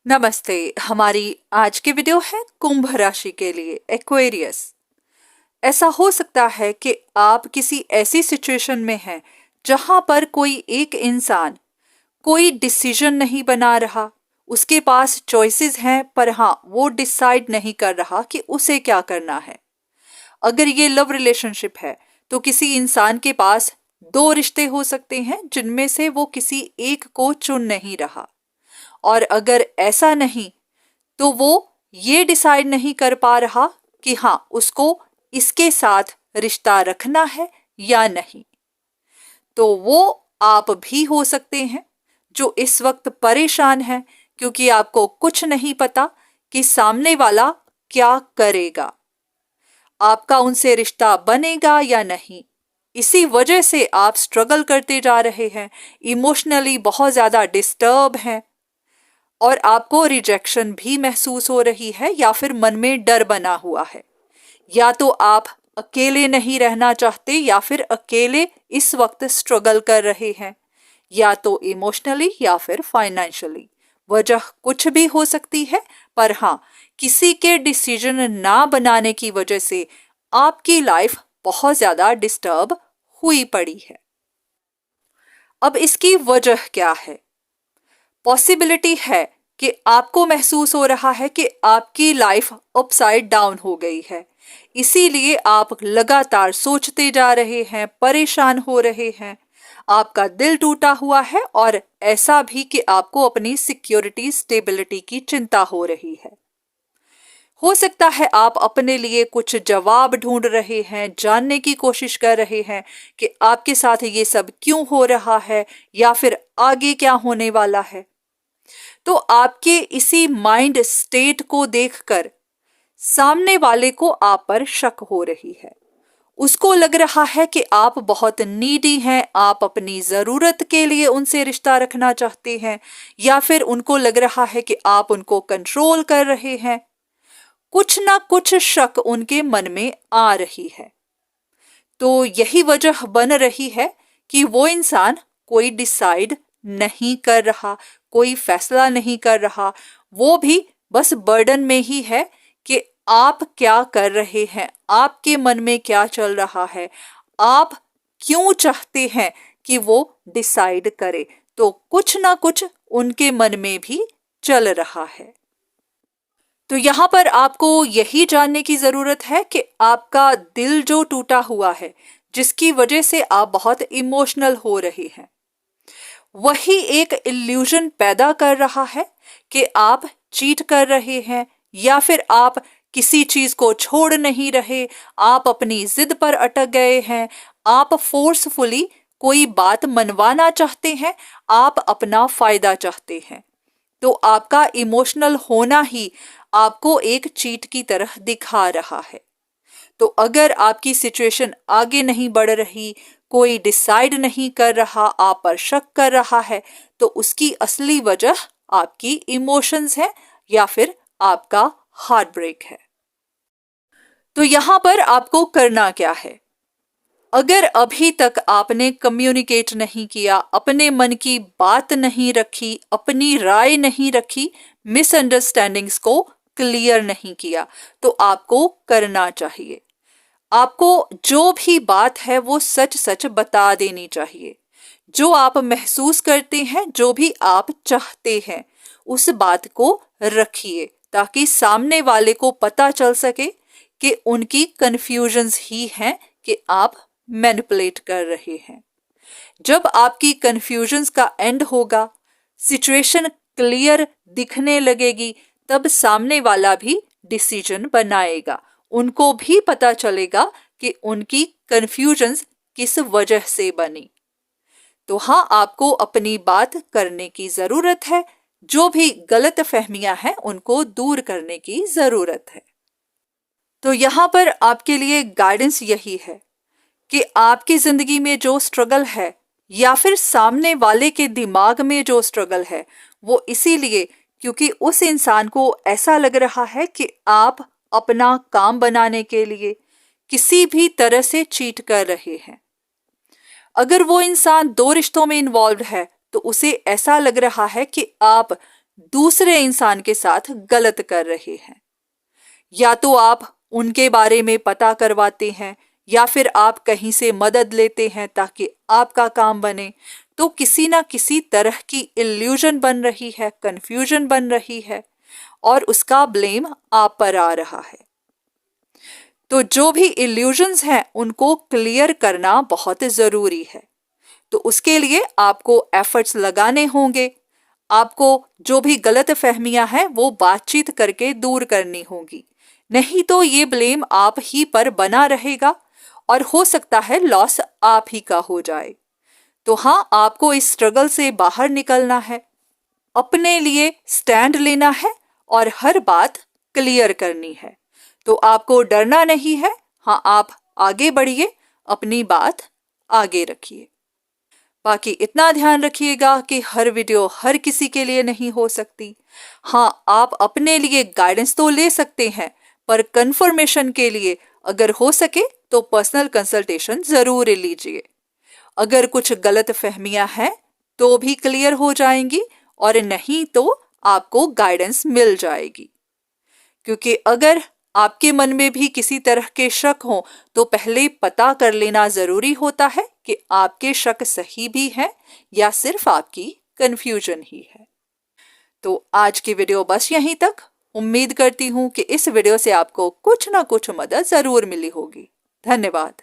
नमस्ते। हमारी आज की वीडियो है कुंभ राशि के लिए, एक्वेरियस। ऐसा हो सकता है कि आप किसी ऐसी सिचुएशन में हैं जहां पर कोई एक इंसान कोई डिसीजन नहीं बना रहा। उसके पास चॉइसेस हैं, पर हाँ, वो डिसाइड नहीं कर रहा कि उसे क्या करना है। अगर ये लव रिलेशनशिप है तो किसी इंसान के पास दो रिश्ते हो सकते हैं जिनमें से वो किसी एक को चुन नहीं रहा। और अगर ऐसा नहीं तो वो ये डिसाइड नहीं कर पा रहा कि हाँ, उसको इसके साथ रिश्ता रखना है या नहीं। तो वो आप भी हो सकते हैं जो इस वक्त परेशान है क्योंकि आपको कुछ नहीं पता कि सामने वाला क्या करेगा, आपका उनसे रिश्ता बनेगा या नहीं। इसी वजह से आप स्ट्रगल करते जा रहे हैं, इमोशनली बहुत ज्यादा डिस्टर्ब हैं और आपको रिजेक्शन भी महसूस हो रही है या फिर मन में डर बना हुआ है। या तो आप अकेले नहीं रहना चाहते या फिर अकेले इस वक्त स्ट्रगल कर रहे हैं, या तो इमोशनली या फिर फाइनेंशियली। वजह कुछ भी हो सकती है, पर हाँ, किसी के डिसीजन ना बनाने की वजह से आपकी लाइफ बहुत ज्यादा डिस्टर्ब हुई पड़ी है। अब इसकी वजह क्या है? पॉसिबिलिटी है कि आपको महसूस हो रहा है कि आपकी लाइफ अपसाइड डाउन हो गई है, इसीलिए आप लगातार सोचते जा रहे हैं, परेशान हो रहे हैं, आपका दिल टूटा हुआ है और ऐसा भी कि आपको अपनी सिक्योरिटी स्टेबिलिटी की चिंता हो रही है। हो सकता है आप अपने लिए कुछ जवाब ढूंढ रहे हैं, जानने की कोशिश कर रहे हैं कि आपके साथ ये सब क्यों हो रहा है या फिर आगे क्या होने वाला है। तो आपके इसी माइंड स्टेट को देखकर सामने वाले को आप पर शक हो रही है। उसको लग रहा है कि आप बहुत नीडी हैं, आप अपनी जरूरत के लिए उनसे रिश्ता रखना चाहते हैं, या फिर उनको लग रहा है कि आप उनको कंट्रोल कर रहे हैं। कुछ ना कुछ शक उनके मन में आ रही है। तो यही वजह बन रही है कि वो इंसान कोई डिसाइड नहीं कर रहा, कोई फैसला नहीं कर रहा। वो भी बस बर्डन में ही है कि आप क्या कर रहे हैं, आपके मन में क्या चल रहा है, आप क्यों चाहते हैं कि वो डिसाइड करे। तो कुछ ना कुछ उनके मन में भी चल रहा है। तो यहाँ पर आपको यही जानने की जरूरत है कि आपका दिल जो टूटा हुआ है, जिसकी वजह से आप बहुत इमोशनल हो रहे हैं, वही एक इल्यूजन पैदा कर रहा है कि आप चीट कर रहे हैं या फिर आप किसी चीज को छोड़ नहीं रहे, आप अपनी जिद पर अटक गए हैं, आप फोर्सफुली कोई बात मनवाना चाहते हैं, आप अपना फायदा चाहते हैं। तो आपका इमोशनल होना ही आपको एक चीट की तरह दिखा रहा है। तो अगर आपकी सिचुएशन आगे नहीं बढ़ रही, कोई डिसाइड नहीं कर रहा, आप पर शक कर रहा है, तो उसकी असली वजह आपकी इमोशंस है या फिर आपका हार्ट ब्रेक है। तो यहां पर आपको करना क्या है? अगर अभी तक आपने कम्युनिकेट नहीं किया, अपने मन की बात नहीं रखी, अपनी राय नहीं रखी, मिसअंडरस्टैंडिंग्स को क्लियर नहीं किया, तो आपको करना चाहिए। आपको जो भी बात है वो सच सच बता देनी चाहिए। जो आप महसूस करते हैं, जो भी आप चाहते हैं, उस बात को रखिए ताकि सामने वाले को पता चल सके कि उनकी कंफ्यूजन्स ही हैं कि आप मैनिपुलेट कर रहे हैं। जब आपकी कंफ्यूजन्स का एंड होगा, सिचुएशन क्लियर दिखने लगेगी, तब सामने वाला भी डिसीजन बनाएगा। उनको भी पता चलेगा कि उनकी कंफ्यूजन्स किस वजह से बनी। तो हाँ, आपको अपनी बात करने की जरूरत है। जो भी गलत फहमियां हैं उनको दूर करने की जरूरत है। तो यहां पर आपके लिए गाइडेंस यही है कि आपकी जिंदगी में जो स्ट्रगल है या फिर सामने वाले के दिमाग में जो स्ट्रगल है, वो इसीलिए क्योंकि उस इंसान को ऐसा लग रहा है कि आप अपना काम बनाने के लिए किसी भी तरह से चीट कर रहे हैं। अगर वो इंसान दो रिश्तों में इन्वॉल्व है तो उसे ऐसा लग रहा है कि आप दूसरे इंसान के साथ गलत कर रहे हैं। या तो आप उनके बारे में पता करवाते हैं या फिर आप कहीं से मदद लेते हैं ताकि आपका काम बने, तो किसी ना किसी तरह की इल्यूजन बन रही है, कंफ्यूजन बन रही है और उसका ब्लेम आप पर आ रहा है। तो जो भी इल्यूजन्स हैं उनको क्लियर करना बहुत ज़रूरी है। तो उसके लिए आपको एफर्ट्स लगाने होंगे। आपको जो भी गलत फहमियां हैं वो बातचीत करके दूर करनी होगी, नहीं तो ये ब्लेम आप ही पर बना रहेगा और हो सकता है लॉस आप ही का हो जाए। तो हाँ, आपको इस स्ट्रगल से बाहर निकलना है, अपने लिए स्टैंड लेना है और हर बात क्लियर करनी है। तो आपको डरना नहीं है। हाँ, आप आगे बढ़िए, अपनी बात आगे रखिए। बाकी इतना ध्यान रखिएगा कि हर वीडियो हर किसी के लिए नहीं हो सकती। हाँ, आप अपने लिए गाइडेंस तो ले सकते हैं, पर कंफर्मेशन के लिए अगर हो सके तो पर्सनल कंसल्टेशन जरूर लीजिए। अगर कुछ गलत फहमियां हैं तो भी क्लियर हो जाएंगी और नहीं तो आपको गाइडेंस मिल जाएगी। क्योंकि अगर आपके मन में भी किसी तरह के शक हो तो पहले पता कर लेना जरूरी होता है कि आपके शक सही भी हैं या सिर्फ आपकी कंफ्यूजन ही है। तो आज की वीडियो बस यहीं तक। उम्मीद करती हूँ कि इस वीडियो से आपको कुछ ना कुछ मदद जरूर मिली होगी। धन्यवाद।